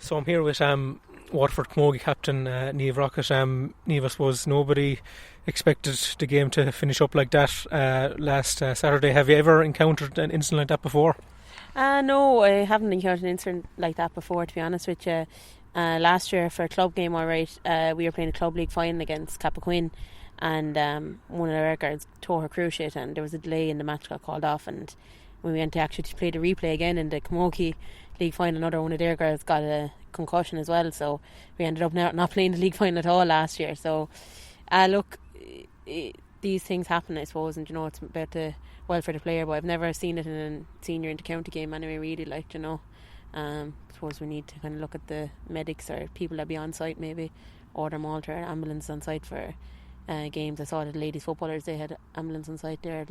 So I'm here with Waterford camogie captain Niamh Rockett. Niamh, I suppose nobody expected the game to finish up like that last Saturday. Have you ever encountered an incident like that before? No, I haven't encountered an incident like that before, to be honest with you. Last year for a club game, alright, we were playing a club league final against Cappoquin, and one of our guards tore her cruciate, and there was a delay and the match got called off. And when we went to actually play the replay again in the camogie league final, another one of their girls got a concussion as well, so we ended up not playing the league final at all last year. So look, these things happen, I suppose, and it's about the welfare of the player, but I've never seen it in a senior inter-county game anyway, really. I suppose we need to kind of look at the medics or people that be on site, maybe order them all to our ambulance on site for games. I saw the ladies footballers, they had ambulance on site there,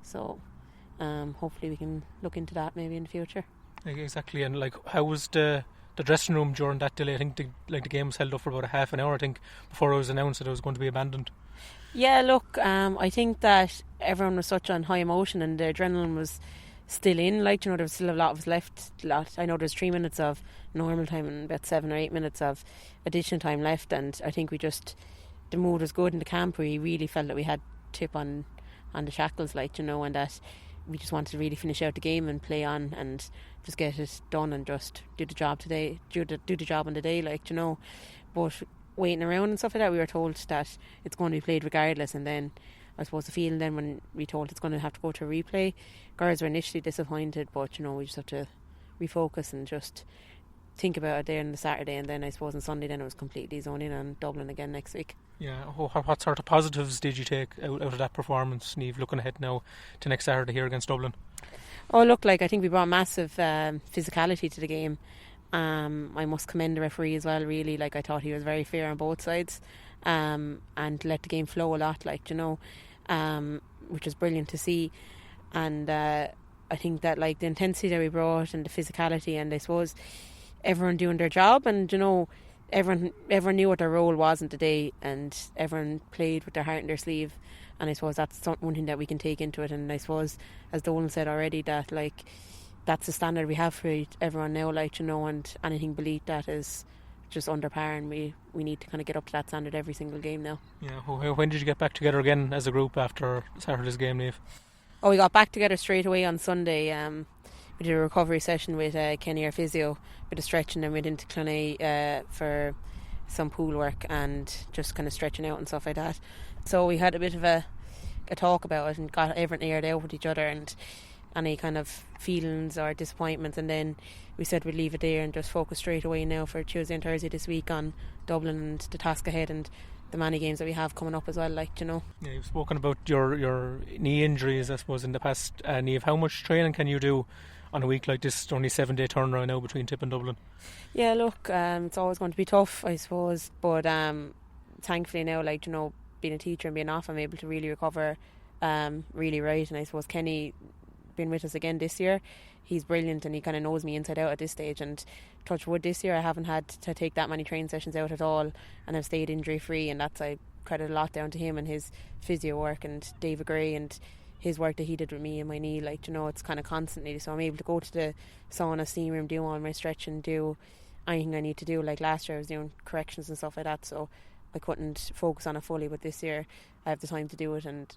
so hopefully we can look into that maybe in the future. Exactly. And how was the dressing room during that delay? I think the game was held up for about a half an hour, I think, before it was announced that it was going to be abandoned. Yeah, look, I think that everyone was such on high emotion and the adrenaline was still in, there was still a lot of us left. I know there's 3 minutes of normal time and about 7 or 8 minutes of additional time left, and I think the mood was good in the camp. We really felt that we had tip on the shackles, and that we just wanted to really finish out the game and play on and just get it done and just do the job today, do the job on the day, but waiting around and stuff like that, we were told that it's going to be played regardless. And then I suppose the feeling then when we told it's going to have to go to a replay, girls were initially disappointed, but we just have to refocus and just think about it there on the Saturday, and then I suppose on Sunday then it was completely zoned in on Dublin again next week. Yeah, what sort of positives did you take out of that performance, Niamh, looking ahead now to next Saturday here against Dublin? Oh look, I think we brought massive physicality to the game. I must commend the referee as well, really. I thought he was very fair on both sides, and let the game flow a lot, which was brilliant to see. And I think that the intensity that we brought and the physicality, and I suppose everyone doing their job, and everyone knew what their role was in the day, and everyone played with their heart in their sleeve. And I suppose that's one thing that we can take into it. And I suppose, as Dolan said already, that that's the standard we have for everyone now, and anything beneath that is just under par, and we need to kind of get up to that standard every single game now. Yeah. When did you get back together again as a group after Saturday's game, Niamh? Oh, we got back together straight away on Sunday. We did a recovery session with Kenny, our physio, with a stretch, and then went into Clonay for some pool work and just kind of stretching out and stuff like that. So we had a bit of a talk about it and got everything aired out with each other and any kind of feelings or disappointments, and then we said we'd leave it there and just focus straight away now for Tuesday and Thursday this week on Dublin and the task ahead and the many games that we have coming up as well, Yeah, you've spoken about your knee injuries, I suppose, in the past. Niamh, how much training can you do on a week like this? Only 7-day turnaround now between Tip and Dublin. Yeah, look, it's always going to be tough, I suppose, but thankfully now, being a teacher and being off, I'm able to really recover really right. And I suppose Kenny been with us again this year, he's brilliant and he kind of knows me inside out at this stage, and touch wood, this year I haven't had to take that many training sessions out at all, and I've stayed injury free, and that's, I credit a lot down to him and his physio work and David Gray and his work that he did with me and my knee. It's kind of constantly, so I'm able to go to the sauna, steam room, do all my stretching, do anything I need to do. Last year I was doing corrections and stuff like that, so I couldn't focus on it fully, but this year I have the time to do it, and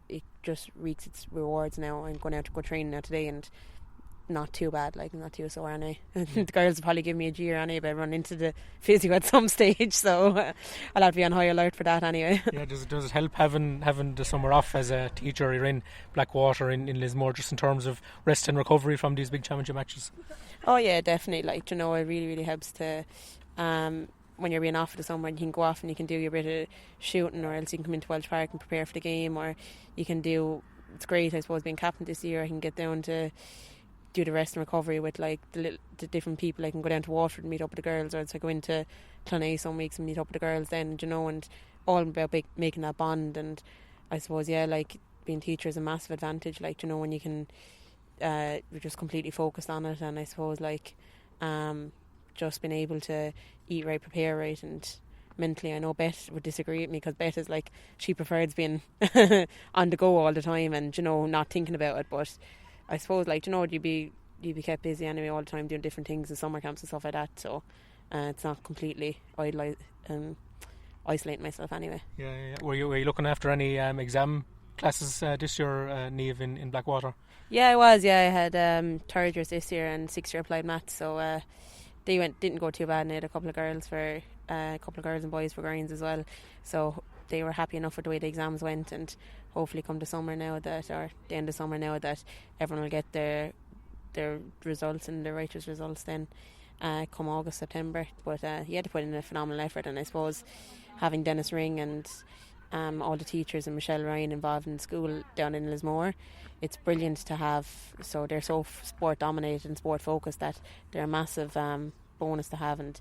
it just reaps its rewards now. I'm going out to go training now today, and not too bad, not too sore anyway. The girls will probably give me a jeer anyway if I run into the physio at some stage, so I'll have to be on high alert for that anyway. Yeah, does it help having the summer off as a teacher? You're in Blackwater in Lismore, just in terms of rest and recovery from these big championship matches? Oh yeah, definitely. It really, really helps to when you're being off for the summer, you can go off and you can do your bit of shooting, or else you can come into Walsh Park and prepare for the game, or you can do, it's great, I suppose, being captain this year. I can get down to do the rest and recovery with the different people. I can go down to Waterford and meet up with the girls, or else I go into Clonay some weeks and meet up with the girls then, and all about making that bond. And I suppose, being teacher is a massive advantage, when you can you're just completely focused on it. And I suppose just being able to eat right, prepare right, and mentally, I know Beth would disagree with me, because Beth is she prefers being on the go all the time and not thinking about it. But I suppose you you'd be kept busy anyway all the time doing different things and summer camps and stuff like that. So it's not completely isolating myself anyway. Yeah. Were you looking after any exam classes this year, Niamh, in Blackwater? Yeah, I was. Yeah, I had third years this year and 6th year applied maths. So they didn't go too bad. And I had a couple of girls and boys for grinds as well. So they were happy enough with the way the exams went, and hopefully come the summer now or the end of summer now, that everyone will get their results and their righteous results then come August, September. But he had to put in a phenomenal effort, and I suppose having Dennis Ring and all the teachers and Michelle Ryan involved in school down in Lismore, it's brilliant to have. So they're so sport dominated and sport focused that they're a massive bonus to have. And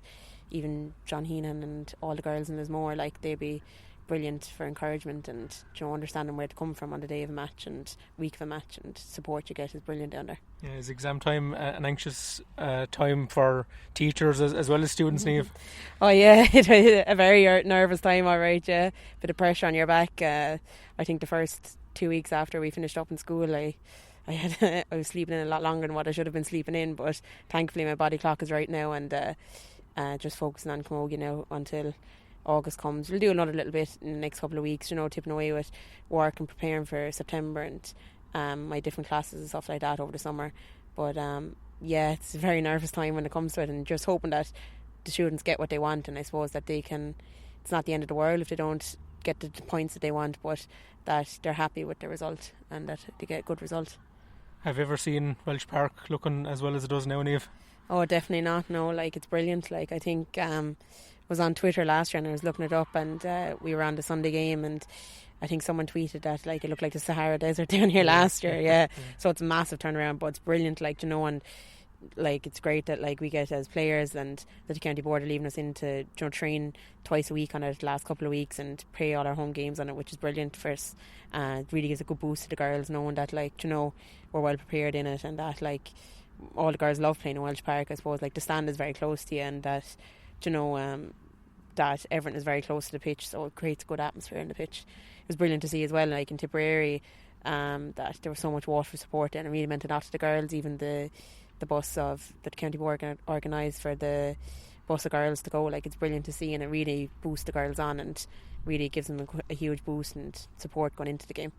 even John Heenan and all the girls in Lismore, like, they'd be brilliant for encouragement and, you know, understanding where to come from on the day of a match and week of a match, and support you get is brilliant down there. Yeah, is exam time an anxious time for teachers as well as students, Niamh? Oh yeah, it was a very nervous time, alright, yeah. Bit of pressure on your back. I think the first 2 weeks after we finished up in school, I was sleeping in a lot longer than what I should have been sleeping in, but thankfully my body clock is right now, and just focusing on camogie now until August comes. We'll do another little bit in the next couple of weeks, you know, tipping away with work and preparing for September and my different classes and stuff like that over the summer. But yeah, it's a very nervous time when it comes to it, and just hoping that the students get what they want, and I suppose that they can, it's not the end of the world if they don't get the points that they want, but that they're happy with the result and that they get a good result. Have you ever seen Walsh Park looking as well as it does now, Niamh? Oh, definitely not. No, like, it's brilliant. Like, I think was on Twitter last year and I was looking it up, and we were on the Sunday game, and I think someone tweeted that, like, it looked like the Sahara Desert down here last year. Yeah. So it's a massive turnaround, but it's brilliant, like, you know, and like, it's great that, like, we get as players and that the county board are leaving us in to, you know, train twice a week on it the last couple of weeks and play all our home games on it, which is brilliant for us. It really gives a good boost to the girls, knowing that, like, you know, we're well prepared in it, and that, like, all the girls love playing in Walsh Park. I suppose, like, the stand is very close to you, and that, you know, that everything is very close to the pitch, so it creates a good atmosphere in the pitch. It was brilliant to see as well, like, in Tipperary, that there was so much water support, and it really meant a lot to the girls. Even the bus of that the county board organised for the bus of girls to go, like, it's brilliant to see, and it really boosts the girls on and really gives them a huge boost and support going into the game.